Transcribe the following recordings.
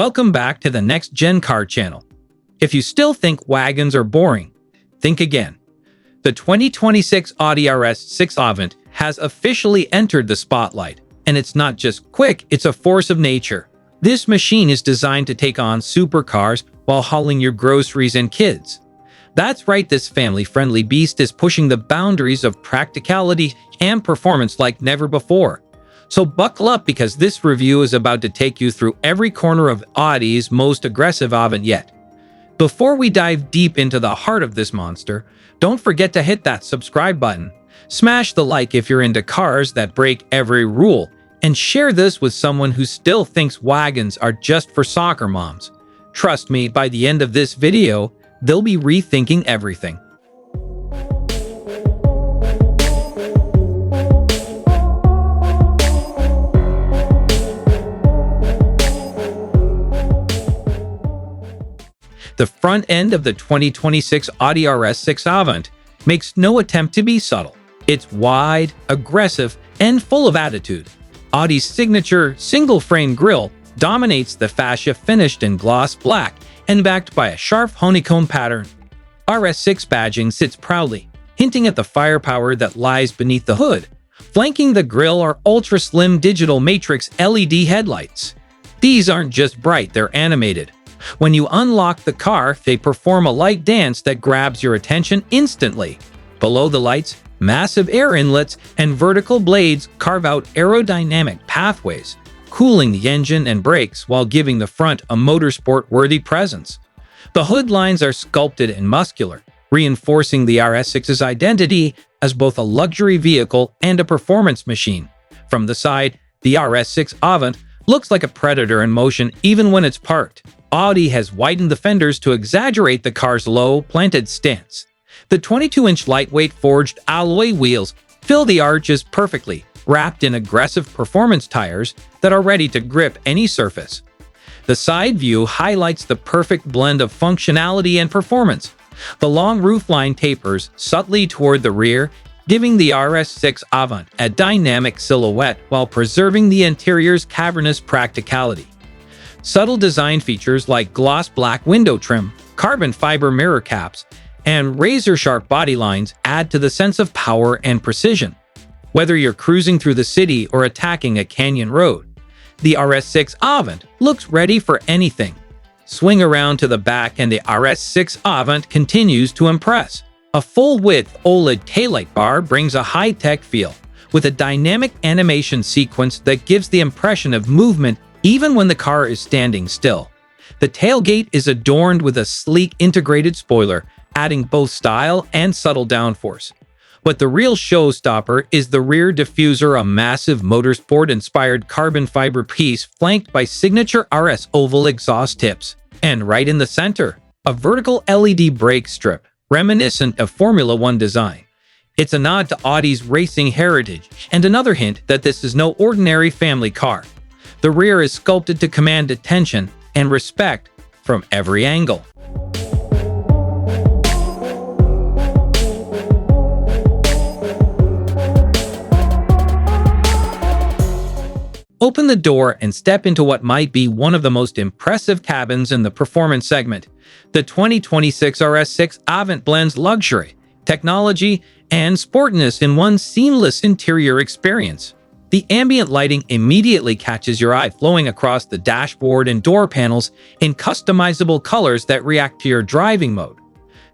Welcome back to the next GenCar channel. If you still think wagons are boring, think again. The 2026 Audi RS6 Avant has officially entered the spotlight, and it's not just quick, it's a force of nature. This machine is designed to take on supercars while hauling your groceries and kids. That's right, this family-friendly beast is pushing the boundaries of practicality and performance like never before. So buckle up, because this review is about to take you through every corner of Audi's most aggressive Avant yet. Before we dive deep into the heart of this monster, don't forget to hit that subscribe button, smash the like if you're into cars that break every rule, and share this with someone who still thinks wagons are just for soccer moms. Trust me, by the end of this video, they'll be rethinking everything. The front end of the 2026 Audi RS6 Avant makes no attempt to be subtle. It's wide, aggressive, and full of attitude. Audi's signature single-frame grille dominates the fascia, finished in gloss black and backed by a sharp honeycomb pattern. RS6 badging sits proudly, hinting at the firepower that lies beneath the hood. Flanking the grille are ultra-slim digital matrix LED headlights. These aren't just bright, they're animated. When you unlock the car, they perform a light dance that grabs your attention instantly. Below the lights, massive air inlets and vertical blades carve out aerodynamic pathways, cooling the engine and brakes while giving the front a motorsport-worthy presence. The hood lines are sculpted and muscular, reinforcing the RS6's identity as both a luxury vehicle and a performance machine. From the side, the RS6 Avant looks like a predator in motion even when it's parked. Audi has widened the fenders to exaggerate the car's low, planted stance. The 22-inch lightweight forged alloy wheels fill the arches perfectly, wrapped in aggressive performance tires that are ready to grip any surface. The side view highlights the perfect blend of functionality and performance. The long roofline tapers subtly toward the rear, giving the RS6 Avant a dynamic silhouette while preserving the interior's cavernous practicality. Subtle design features like gloss black window trim, carbon fiber mirror caps, and razor-sharp body lines add to the sense of power and precision. Whether you're cruising through the city or attacking a canyon road, the RS6 Avant looks ready for anything. Swing around to the back and the RS6 Avant continues to impress. A full-width OLED taillight bar brings a high-tech feel, with a dynamic animation sequence that gives the impression of movement even when the car is standing still. The tailgate is adorned with a sleek integrated spoiler, adding both style and subtle downforce. But the real showstopper is the rear diffuser, a massive motorsport-inspired carbon fiber piece flanked by signature RS oval exhaust tips. And right in the center, a vertical LED brake strip, reminiscent of Formula One design. It's a nod to Audi's racing heritage and another hint that this is no ordinary family car. The rear is sculpted to command attention and respect from every angle. Open the door and step into what might be one of the most impressive cabins in the performance segment. The 2026 RS6 Avant blends luxury, technology, and sportiness in one seamless interior experience. The ambient lighting immediately catches your eye, flowing across the dashboard and door panels in customizable colors that react to your driving mode.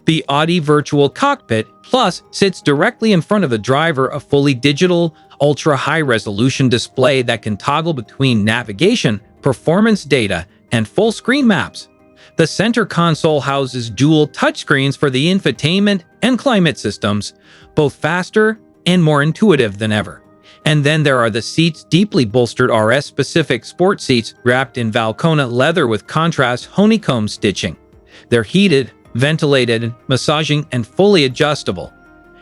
The Audi Virtual Cockpit Plus sits directly in front of the driver, a fully digital, ultra-high-resolution display that can toggle between navigation, performance data, and full-screen maps. The center console houses dual touchscreens for the infotainment and climate systems, both faster and more intuitive than ever. And then there are the seats, deeply bolstered RS-specific sport seats wrapped in Valcona leather with contrast honeycomb stitching. They're heated, ventilated, massaging, and fully adjustable.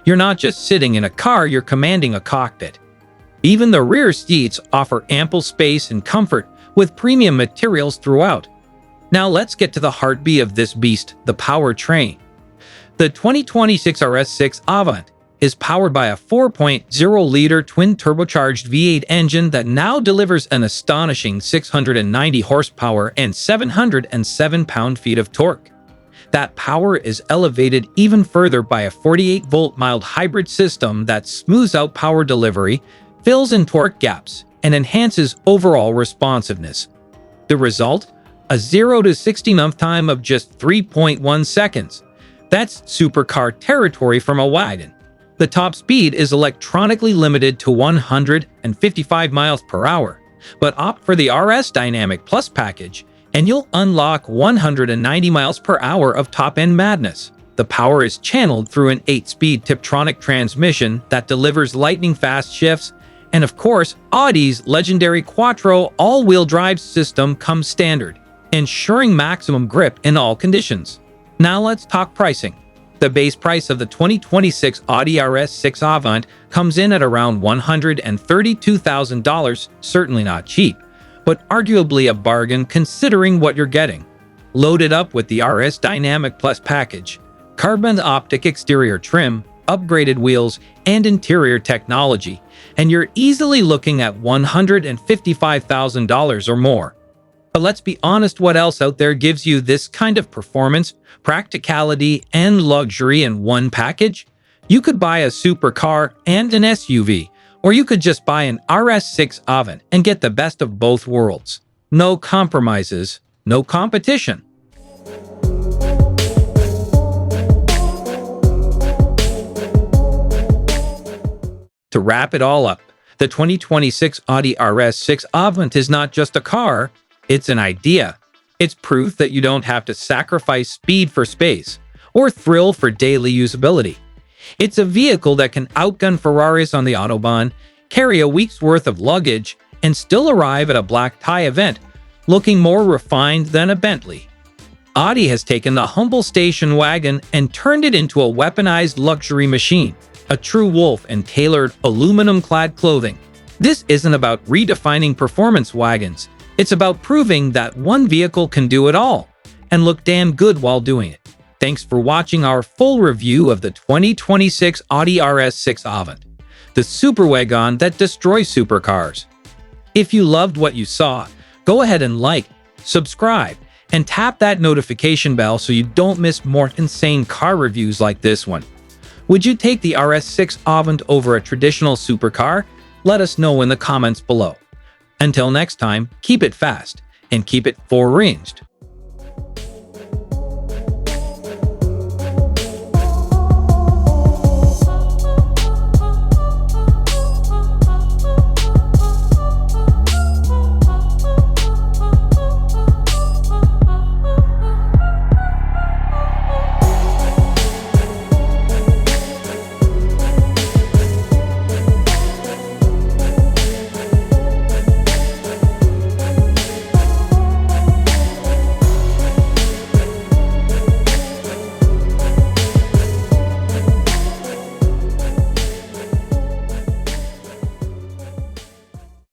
You're not just sitting in a car, you're commanding a cockpit. Even the rear seats offer ample space and comfort, with premium materials throughout. Now let's get to the heartbeat of this beast, the powertrain. The 2026 RS6 Avant is powered by a 4.0-liter twin-turbocharged V8 engine that now delivers an astonishing 690 horsepower and 707 pound-feet of torque. That power is elevated even further by a 48-volt mild hybrid system that smooths out power delivery, fills in torque gaps, and enhances overall responsiveness. The result? A 0 to 60-month time of just 3.1 seconds. That's supercar territory from a wagon. The top speed is electronically limited to 155 miles per hour, but opt for the RS Dynamic Plus package, and you'll unlock 190 miles per hour of top-end madness. The power is channeled through an 8-speed Tiptronic transmission that delivers lightning-fast shifts, and of course, Audi's legendary Quattro all-wheel drive system comes standard, ensuring maximum grip in all conditions. Now let's talk pricing. The base price of the 2026 Audi RS6 Avant comes in at around $132,000, certainly not cheap, but arguably a bargain considering what you're getting. Loaded up with the RS Dynamic Plus package, carbon optic exterior trim, upgraded wheels, and interior technology, and you're easily looking at $155,000 or more. But let's be honest, what else out there gives you this kind of performance, practicality, and luxury in one package? You could buy a supercar and an SUV, or you could just buy an RS6 Avant and get the best of both worlds. No compromises, no competition. To wrap it all up, the 2026 Audi RS6 Avant is not just a car, it's an idea. It's proof that you don't have to sacrifice speed for space or thrill for daily usability. It's a vehicle that can outgun Ferraris on the Autobahn, carry a week's worth of luggage, and still arrive at a black tie event looking more refined than a Bentley. Audi has taken the humble station wagon and turned it into a weaponized luxury machine, a true wolf in tailored aluminum-clad clothing. This isn't about redefining performance wagons. It's about proving that one vehicle can do it all and look damn good while doing it. Thanks for watching our full review of the 2026 Audi RS6 Avant, the superwagon that destroys supercars. If you loved what you saw, go ahead and like, subscribe, and tap that notification bell so you don't miss more insane car reviews like this one. Would you take the RS6 Avant over a traditional supercar? Let us know in the comments below. Until next time, keep it fast and keep it four-ranged.